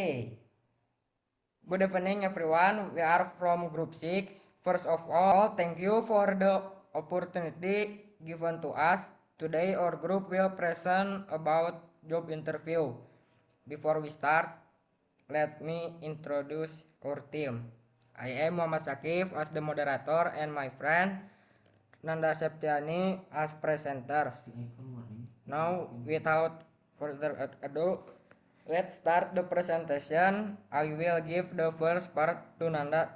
Hey, good evening everyone. We are from Group 6. First of all, thank you for the opportunity given to us. Today our group will present about job interview. Before we start, let me introduce our team. I am Muhammad Sakif as the moderator and my friend Nanda Septiani as presenter. Now, without further ado, let's start the presentation. I will give the first part to Nanda.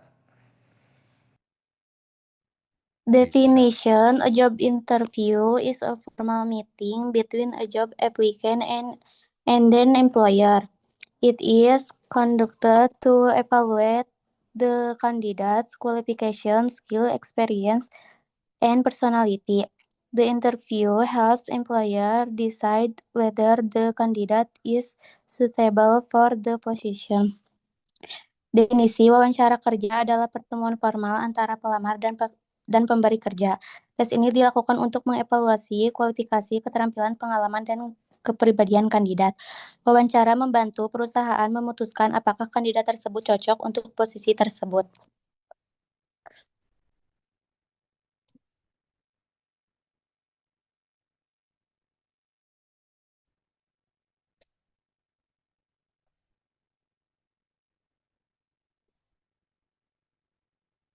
Definition: a job interview is a formal meeting between a job applicant and an employer. It is conducted to evaluate the candidate's qualifications, skill, experience, and personality. The interview helps employer decide whether the candidate is suitable for the position. Definisi wawancara kerja adalah pertemuan formal antara pelamar dan pemberi kerja. Tes ini dilakukan untuk mengevaluasi kualifikasi, keterampilan, pengalaman, dan kepribadian kandidat. Wawancara membantu perusahaan memutuskan apakah kandidat tersebut cocok untuk posisi tersebut.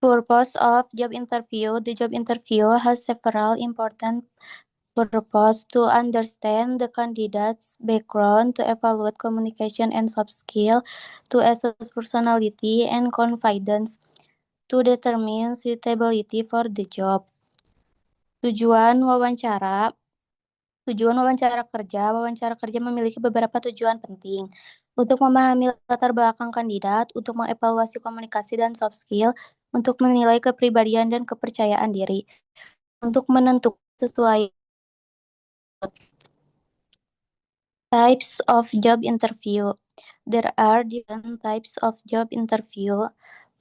Purpose of job interview: the job interview has several important purpose: to understand the candidate's background, to evaluate communication and soft skill, to assess personality and confidence, to determine suitability for the job. Tujuan wawancara Tujuan wawancara kerja. Wawancara kerja memiliki beberapa tujuan penting. Untuk memahami latar belakang kandidat, untuk mengevaluasi komunikasi dan soft skill, untuk menilai kepribadian dan kepercayaan diri, untuk menentukan sesuai. Types of job interview. There are different types of job interview: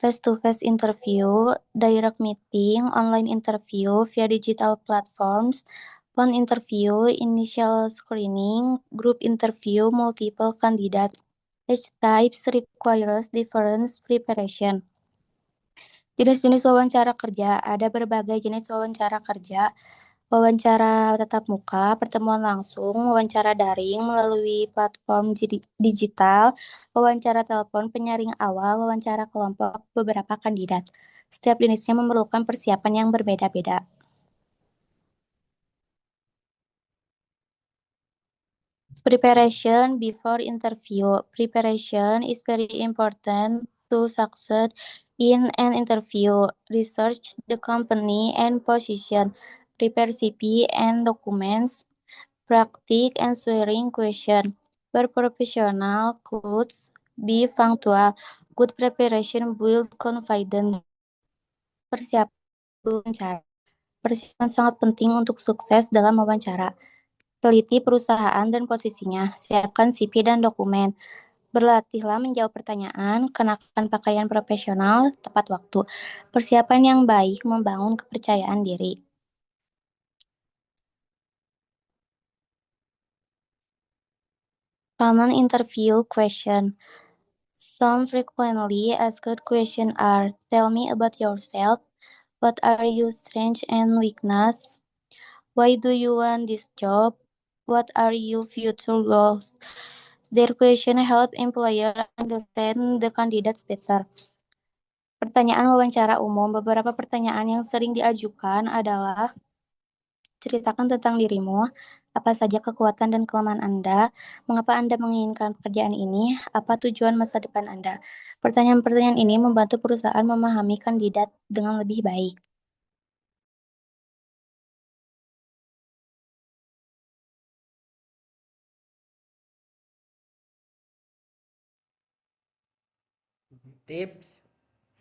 face-to-face interview, direct meeting, online interview via digital platforms, phone interview, initial screening, group interview, multiple candidates. Each type requires different preparation. Jenis-jenis wawancara kerja. Ada berbagai jenis wawancara kerja: wawancara tatap muka, pertemuan langsung, wawancara daring melalui platform digital, wawancara telepon, penyaring awal, wawancara kelompok beberapa kandidat. Setiap jenisnya memerlukan persiapan yang berbeda-beda. Preparation before interview. Preparation is very important to succeed in an interview. Research the company and position. Prepare CV and documents. Practice answering question. Wear professional clothes. Be punctual. Good preparation build confidence. Persiapan wawancara. Persiapan sangat penting untuk sukses dalam wawancara. Teliti perusahaan dan posisinya. Siapkan CV dan dokumen. Berlatihlah menjawab pertanyaan. Kenakan pakaian profesional tepat waktu. Persiapan yang baik membangun kepercayaan diri. Common interview question. Some frequently asked questions are: tell me about yourself. What are your strengths and weaknesses? Why do you want this job? What are your future goals? Their question help employer understand the candidates better. Pertanyaan wawancara umum. Beberapa pertanyaan yang sering diajukan adalah: ceritakan tentang dirimu, apa saja kekuatan dan kelemahan Anda, mengapa Anda menginginkan pekerjaan ini, apa tujuan masa depan Anda. Pertanyaan-pertanyaan ini membantu perusahaan memahami kandidat dengan lebih baik. Tips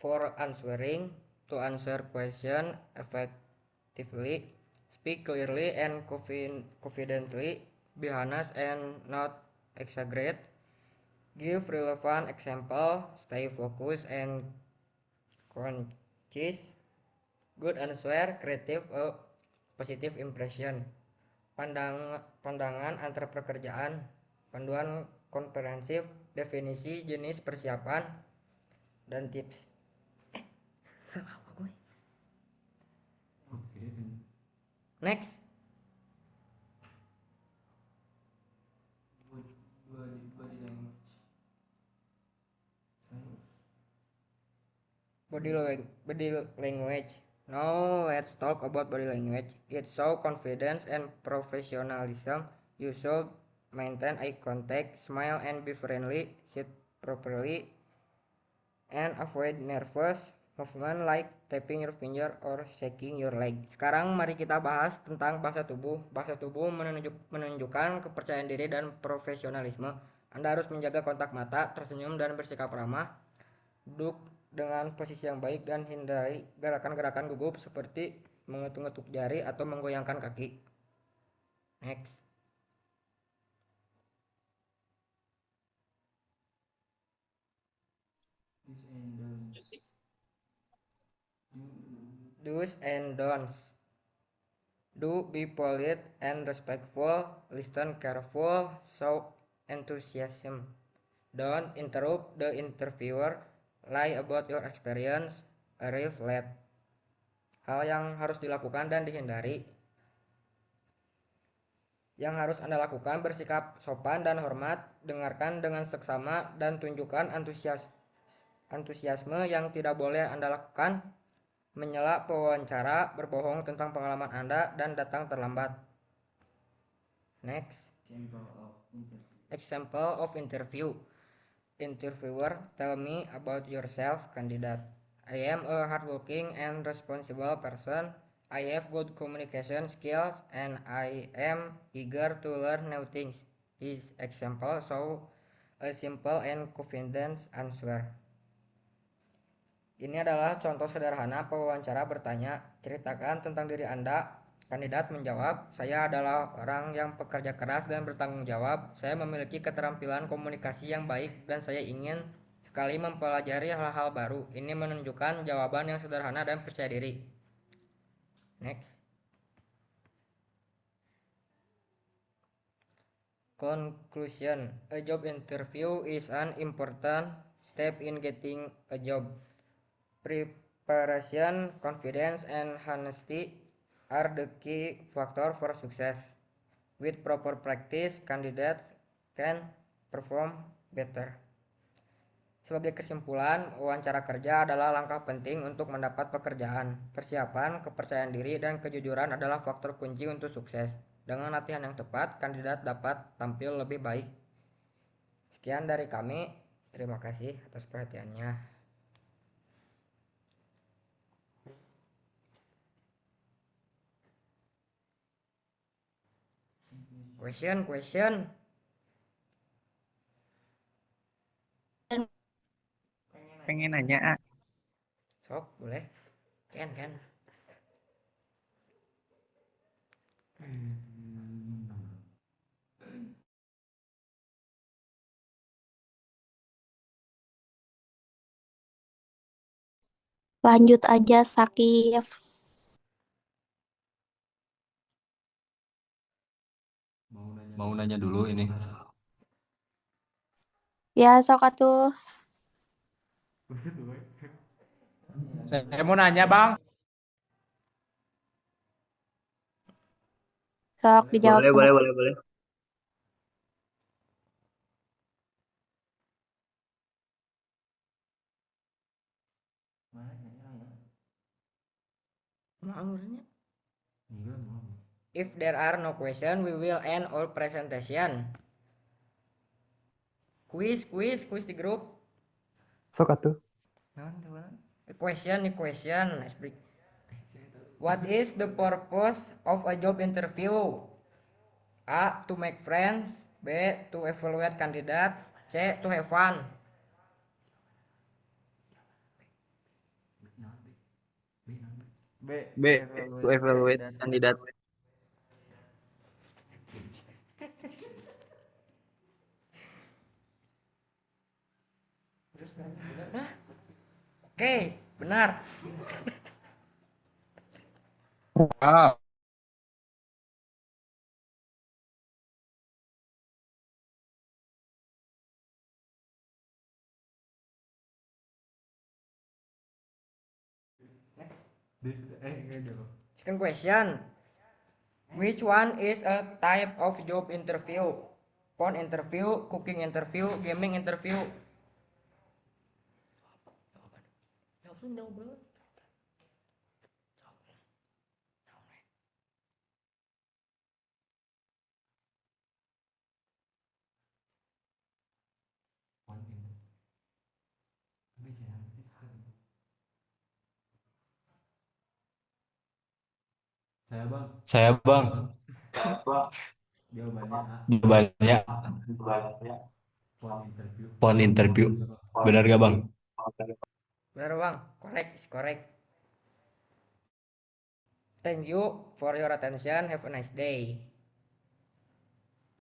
for answering. To answer question effectively, speak clearly and confidently, be honest and not exaggerate, give relevant example, stay focused and concise, good answer, creative a positive impression. Pandangan antar pekerjaan, panduan komprehensif, definisi, jenis persiapan, dan tips. Salah apa gue? Next. Body language. Now let's talk about body language. It shows confidence and professionalism. You should maintain eye contact, smile and be friendly, sit properly, and avoid nervous movement like tapping your finger or shaking your leg. Sekarang mari kita bahas tentang bahasa tubuh. Bahasa tubuh menunjukkan kepercayaan diri dan profesionalisme. Anda harus menjaga kontak mata, tersenyum dan bersikap ramah. Duduk dengan posisi yang baik dan hindari gerakan-gerakan gugup seperti mengetuk-ngetuk jari atau menggoyangkan kaki. Next. Do's and don'ts. Do be polite and respectful. Listen careful. Show enthusiasm. Don't interrupt the interviewer. Lie about your experience. Arrive late. Hal yang harus dilakukan dan dihindari. Yang harus Anda lakukan bersikap sopan dan hormat, dengarkan dengan seksama, dan tunjukkan antusiasme. Yang tidak boleh Anda lakukan menyela pewawancara, berbohong tentang pengalaman Anda, dan datang terlambat. Next. Example of interview. Interviewer, tell me about yourself, candidate. I am a hardworking and responsible person. I have good communication skills and I am eager to learn new things. His example show a simple and confident answer. Ini adalah contoh sederhana pewawancara bertanya, ceritakan tentang diri Anda. Kandidat menjawab, saya adalah orang yang pekerja keras dan bertanggung jawab. Saya memiliki keterampilan komunikasi yang baik dan saya ingin sekali mempelajari hal-hal baru. Ini menunjukkan jawaban yang sederhana dan percaya diri. Next. Conclusion. A job interview is an important step in getting a job. Preparation, confidence, and honesty are the key factor for success. With proper practice, candidates can perform better. Sebagai kesimpulan, wawancara kerja adalah langkah penting untuk mendapat pekerjaan. Persiapan, kepercayaan diri, dan kejujuran adalah faktor kunci untuk sukses. Dengan latihan yang tepat, kandidat dapat tampil lebih baik. Sekian dari kami. Terima kasih atas perhatiannya. Question. Pengen nanya, Sok, boleh. Kan. Lanjut aja, Sakif. Mau nanya dulu ini. Ya, sok atuh. Saya mau nanya, Bang. Sok dijawab sama boleh. If there are no questions, we will end our presentation. Quiz di grup. Sok atuh. Question. What is the purpose of a job interview? A. To make friends. B. To evaluate candidates. C. To have fun. B. To evaluate kandidat. Oke, benar. Ah, Second question. Which one is a type of job interview? Phone interview, cooking interview, gaming interview. Saya bang, jawabannya phone interview. Benar gak bang? Benar bang, correct, is correct. Thank you for your attention. Have a nice day.